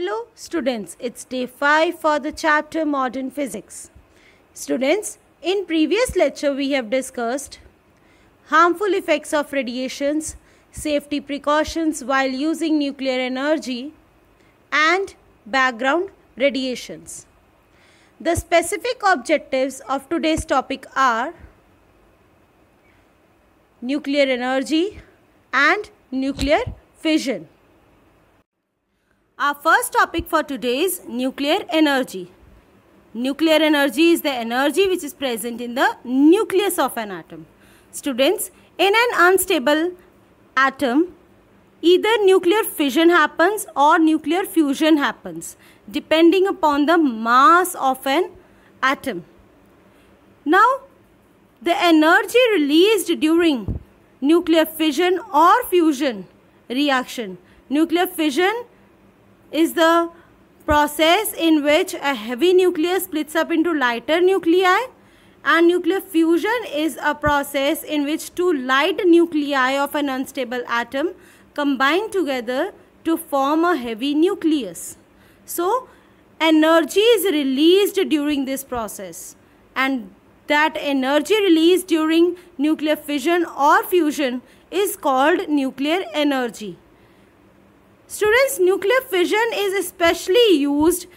Hello students, it's day 5 for the chapter Modern Physics. Students, in previous lecture we have discussed harmful effects of radiations, safety precautions while using nuclear energy and background radiations. The specific objectives of today's topic are nuclear energy and nuclear fission. Our first topic for today is nuclear energy. Nuclear energy is the energy which is present in the nucleus of an atom. Students, in an unstable atom, either nuclear fission happens or nuclear fusion happens, depending upon the mass of an atom. Now, the energy released during nuclear fission or fusion reaction. Nuclear fission is the process in which a heavy nucleus splits up into lighter nuclei, and nuclear fusion is a process in which two light nuclei of an unstable atom combine together to form a heavy nucleus. So, energy is released during this process, and that energy released during nuclear fission or fusion is called nuclear energy. Students, nuclear fission is especially used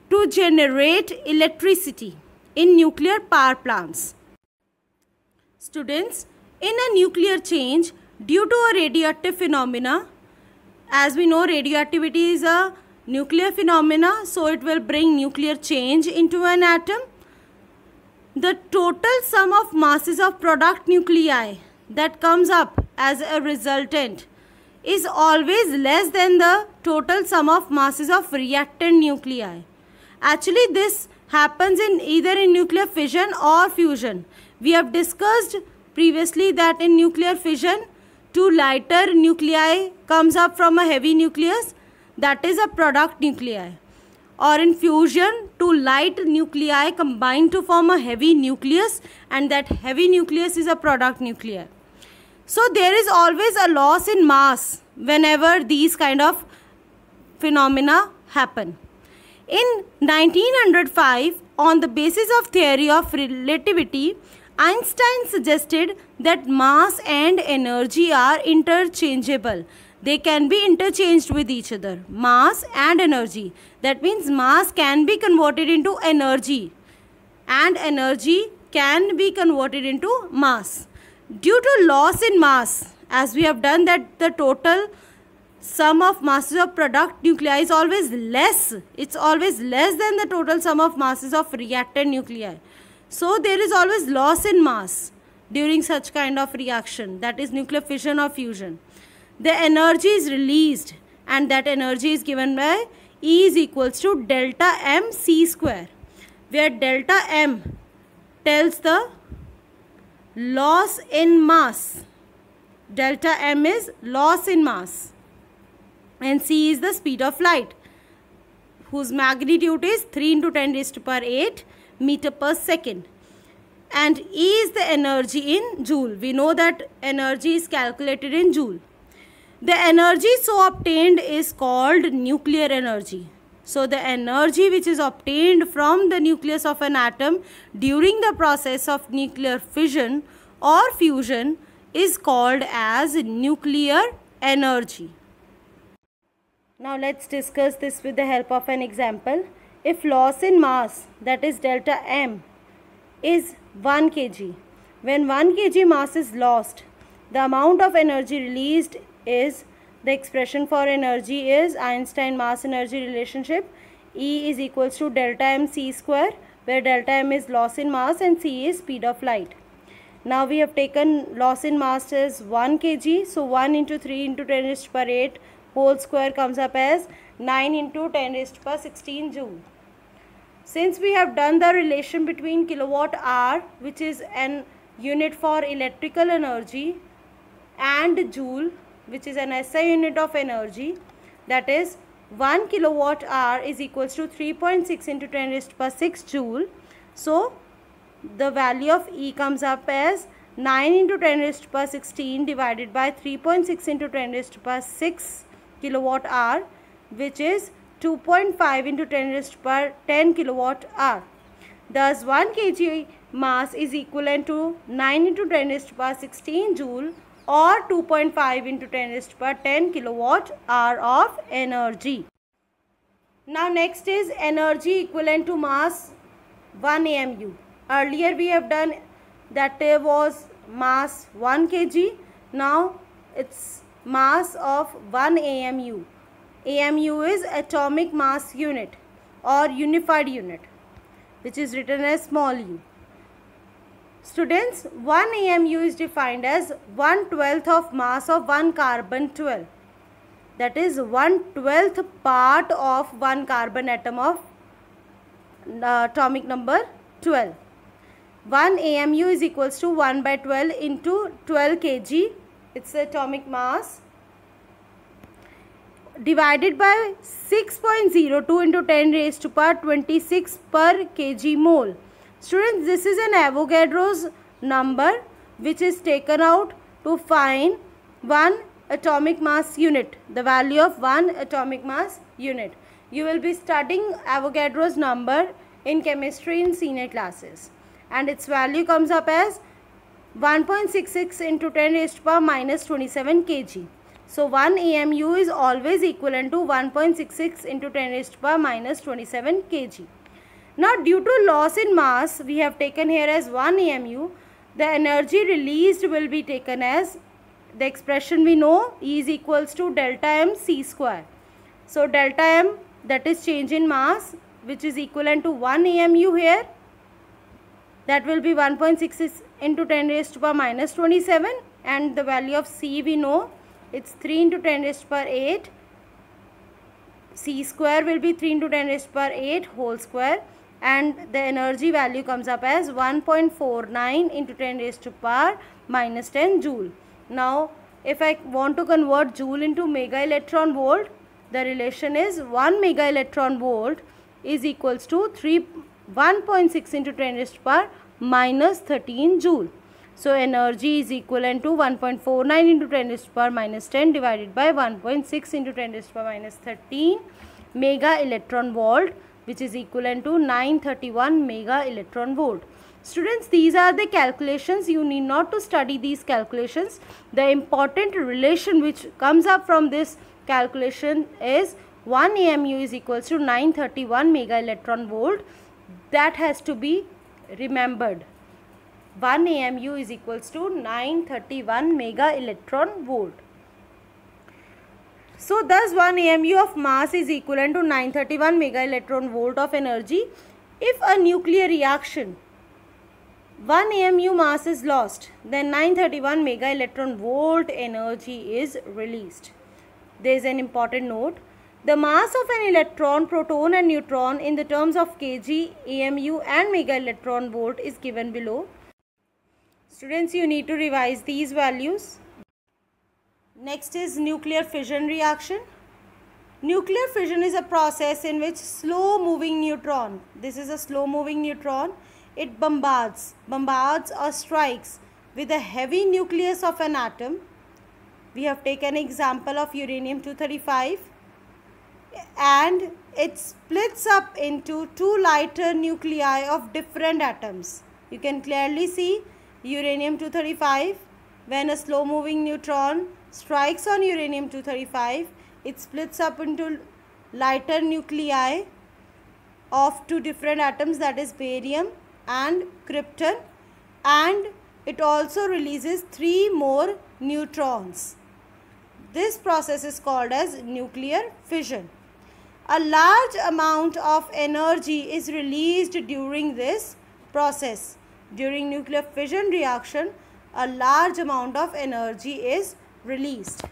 to generate electricity in nuclear power plants. Students, in a nuclear change due to a radioactive phenomena, as we know radioactivity is a nuclear phenomena, so it will bring nuclear change into an atom. The total sum of masses of product nuclei that comes up as a resultant is always less than the total sum of masses of reactant nuclei. Actually, this happens in either in nuclear fission or fusion. We have discussed previously that in nuclear fission, two lighter nuclei comes up from a heavy nucleus, that is a product nuclei. Or in fusion, two light nuclei combine to form a heavy nucleus, and that heavy nucleus is a product nuclei. So there is always a loss in mass whenever these kind of phenomena happen. In 1905, on the basis of theory of relativity, Einstein suggested that mass and energy are interchangeable. They can be interchanged with each other, mass and energy. That means mass can be converted into energy and energy can be converted into mass. Due to loss in mass, as we have done that the total sum of masses of product nuclei is always less. It's always less than the total sum of masses of reactant nuclei. So there is always loss in mass during such kind of reaction, that is nuclear fission or fusion. The energy is released, and that energy is given by E is equals to delta m c square, where delta m tells the loss in mass. Delta m is loss in mass, and c is the speed of light, whose magnitude is 3 into 10 raised to power 8 meter per second. And E is the energy in joule. We know that energy is calculated in joule. The energy so obtained is called nuclear energy. So the energy which is obtained from the nucleus of an atom during the process of nuclear fission or fusion is called as nuclear energy. Now let's discuss this with the help of an example. If loss in mass, that is delta m, is 1 kg, when 1 kg mass is lost, the amount of energy released is, the expression for energy is Einstein mass energy relationship, E is equals to delta m c square, where delta m is loss in mass and c is speed of light. Now we have taken loss in mass as 1 kg, so 1 into 3 into 10 raised to power 8 whole square comes up as 9 into 10 raised to power 16 joule. Since we have done the relation between kilowatt hour, which is an unit for electrical energy, and joule, which is an SI unit of energy, that is 1 kilowatt hour is equals to 3.6 into 10 raised to power 6 joule. So the value of E comes up as 9 into 10 raised to power 16 divided by 3.6 into 10 raised to power 6 kilowatt hour, which is 2.5 into 10 raised to power 10 kilowatt hour. Thus 1 kg mass is equivalent to 9 into 10 raised to power 16 joule or 2.5 into 10 raised to power 10 kilowatt hour of energy. Now next is energy equivalent to mass 1 AMU. Earlier we have done that was mass 1 kg. Now it's mass of 1 AMU. AMU is atomic mass unit or unified unit, which is written as small u. Students, 1 AMU is defined as 1/12 of mass of 1 carbon 12. That is 1/12 part of 1 carbon atom of atomic number 12. 1 AMU is equals to 1/12 into 12 kg. It's the atomic mass, divided by 6.02 into 10 raised to power 26 per kg mole. Students, this is an Avogadro's number which is taken out to find 1 atomic mass unit, the value of 1 atomic mass unit. You will be studying Avogadro's number in chemistry in senior classes, and its value comes up as 1.66 into 10 raised to power minus 27 kg. So 1 AMU is always equivalent to 1.66 into 10 raised to power minus 27 kg. Now due to loss in mass, we have taken here as 1 AMU. The energy released will be taken as, the expression we know, E is equals to delta M C square. So delta M, that is change in mass, which is equivalent to 1 AMU here. That will be 1.66 into 10 raised to power minus 27, and the value of C we know, it's 3 into 10 raised to power 8. C square will be 3 into 10 raised to power 8 whole square, and the energy value comes up as 1.49 into 10 raised to power minus 10 joule. Now if I want to convert joule into mega electron volt, the relation is 1 mega electron volt is equals to 1.6 into 10 raised to power minus 13 joule. So energy is equivalent to 1.49 into 10 raised to power minus 10 divided by 1.6 into 10 raised to power minus 13 mega electron volt, which is equivalent to 931 mega electron volt. Students, these are the calculations. You need not to study these calculations. The important relation which comes up from this calculation is 1 AMU is equals to 931 mega electron volt. That has to be remembered. 1 AMU is equals to 931 mega electron volt. So thus 1 AMU of mass is equivalent to 931 mega electron volt of energy. If a nuclear reaction, 1 AMU mass is lost, then 931 mega electron volt energy is released. There is an important note. The mass of an electron, proton and neutron in the terms of kg, AMU and mega electron volt is given below. Students, you need to revise these values. Next is nuclear fission reaction. Nuclear fission is a process in which slow moving neutron, this is a slow moving neutron, it bombards or strikes with a heavy nucleus of an atom. We have taken example of uranium-235, and it splits up into two lighter nuclei of different atoms. You can clearly see uranium-235, when a slow moving neutron strikes on uranium-235, it splits up into lighter nuclei of two different atoms, that is barium and krypton, and it also releases 3 more neutrons. This process is called as nuclear fission. A large amount of energy is released during this process. During nuclear fission reaction, a large amount of energy is released.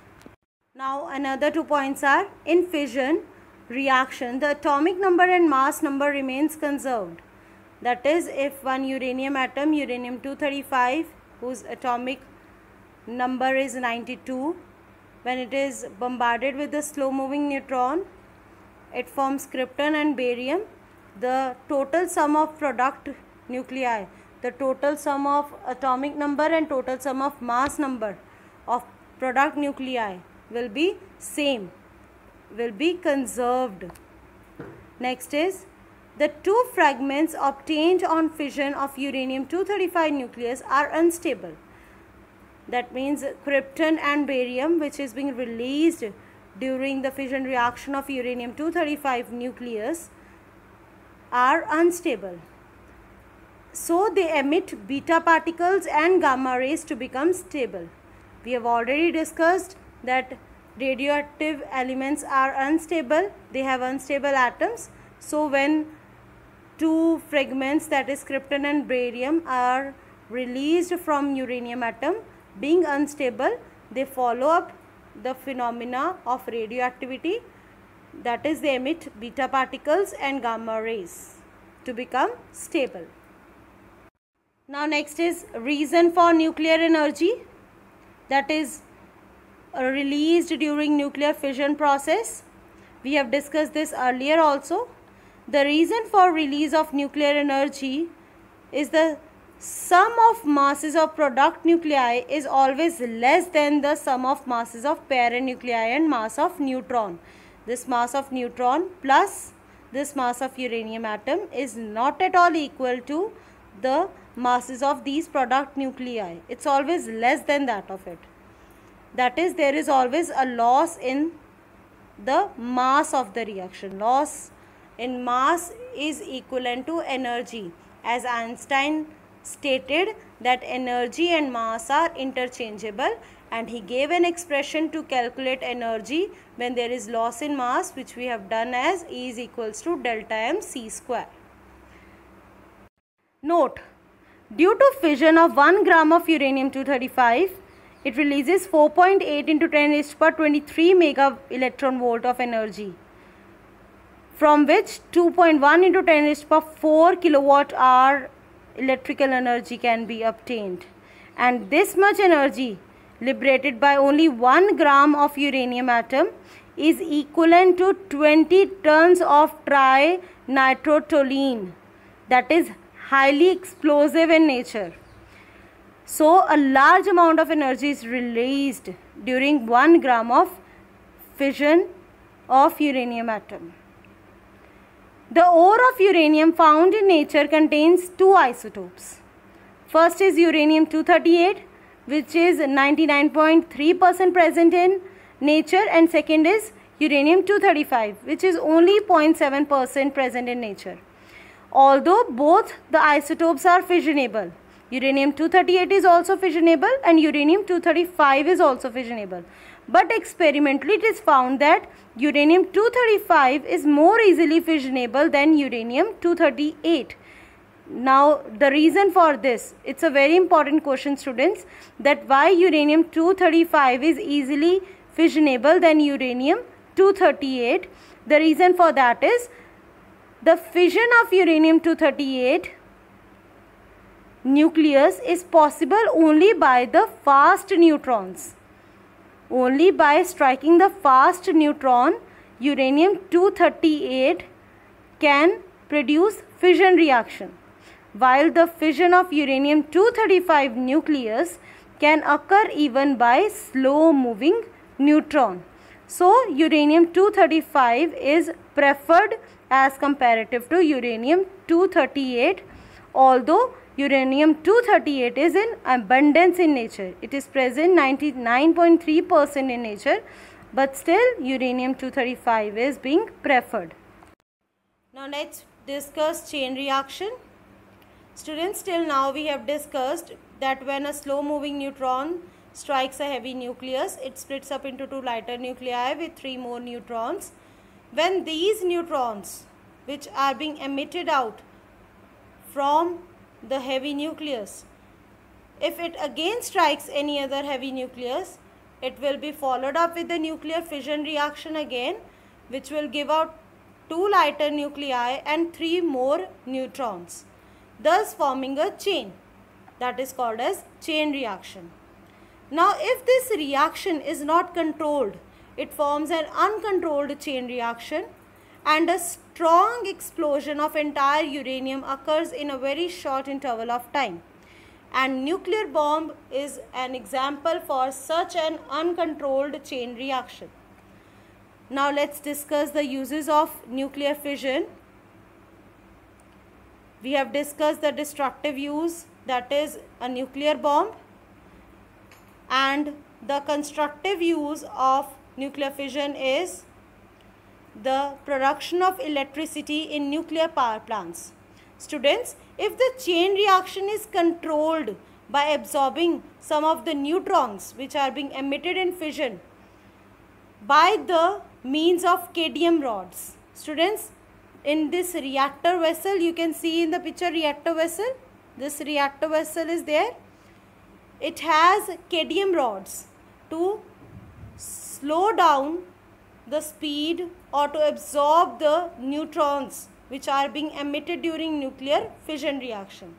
Now another 2 points are, in fission reaction, the atomic number and mass number remains conserved. That is, if one uranium atom, uranium-235, whose atomic number is 92, when it is bombarded with a slow moving neutron, it forms krypton and barium. The total sum of product nuclei, the total sum of atomic number and total sum of mass number of product nuclei will be same, will be conserved. Next is the two fragments obtained on fission of uranium-235 nucleus are unstable. That means krypton and barium, which is being released during the fission reaction of uranium-235 nucleus, are unstable. So they emit beta particles and gamma rays to become stable. We have already discussed that radioactive elements are unstable. They have unstable atoms. So when two fragments, that is krypton and barium, are released from uranium atom being unstable, they follow up the phenomena of radioactivity, that is they emit beta particles and gamma rays to become stable. Now next is reason for nuclear energy, that is released during nuclear fission process. We have discussed this earlier also. The reason for release of nuclear energy is the sum of masses of product nuclei is always less than the sum of masses of parent nuclei and mass of neutron. This mass of neutron plus this mass of uranium atom is not at all equal to the masses of these product nuclei. It's always less than that of it. That is, there is always a loss in the mass of the reaction. Loss in mass is equivalent to energy, as Einstein stated that energy and mass are interchangeable, and he gave an expression to calculate energy when there is loss in mass, which we have done as E is equals to delta m c square. Note, due to fission of 1 gram of uranium-235, it releases 4.8 into 10 raised to power 23 mega electron volt of energy, from which 2.1 into 10 raised to power 4 kilowatt hour electrical energy can be obtained. And this much energy liberated by only 1 gram of uranium atom is equivalent to 20 tons of trinitrotoluene, that is highly explosive in nature. So a large amount of energy is released during 1 gram of fission of uranium atom. The ore of uranium found in nature contains two isotopes. First is uranium-238, which is 99.3% present in nature, and second is uranium-235, which is only 0.7% present in nature. Although both the isotopes are fissionable, uranium-238 is also fissionable and uranium-235 is also fissionable. But experimentally it is found that uranium-235 is more easily fissionable than uranium-238. Now the reason for this, it's a very important question students, that why uranium-235 is easily fissionable than uranium-238. The reason for that is the fission of uranium-238 nucleus is possible only by the fast neutrons. Only by striking the fast neutron, uranium-238 can produce fission reaction, while the fission of uranium-235 nucleus can occur even by slow moving neutron. So uranium-235 is preferred as comparative to uranium-238, although uranium-238 is in abundance in nature. It is present 99.3% in nature, but still uranium-235 is being preferred. Now let's discuss chain reaction. Students, till now we have discussed that when a slow moving neutron strikes a heavy nucleus, it splits up into two lighter nuclei with 3 more neutrons. When these neutrons, which are being emitted out from the heavy nucleus, if it again strikes any other heavy nucleus, it will be followed up with the nuclear fission reaction again, which will give out 2 lighter nuclei and 3 more neutrons, thus forming a chain that is called as chain reaction. Now if this reaction is not controlled, it forms an uncontrolled chain reaction, and a strong explosion of entire uranium occurs in a very short interval of time. And nuclear bomb is an example for such an uncontrolled chain reaction. Now let's discuss the uses of nuclear fission. We have discussed the destructive use, that is a nuclear bomb, and the constructive use of nuclear fission is the production of electricity in nuclear power plants. Students, if the chain reaction is controlled by absorbing some of the neutrons which are being emitted in fission by the means of cadmium rods. Students, in this reactor vessel, you can see in the picture reactor vessel. This reactor vessel is there. It has cadmium rods to slow down the speed or to absorb the neutrons which are being emitted during nuclear fission reaction,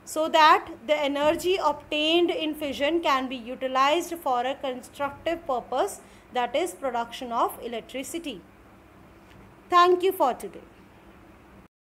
so that the energy obtained in fission can be utilized for a constructive purpose, that is production of electricity. Thank you for today.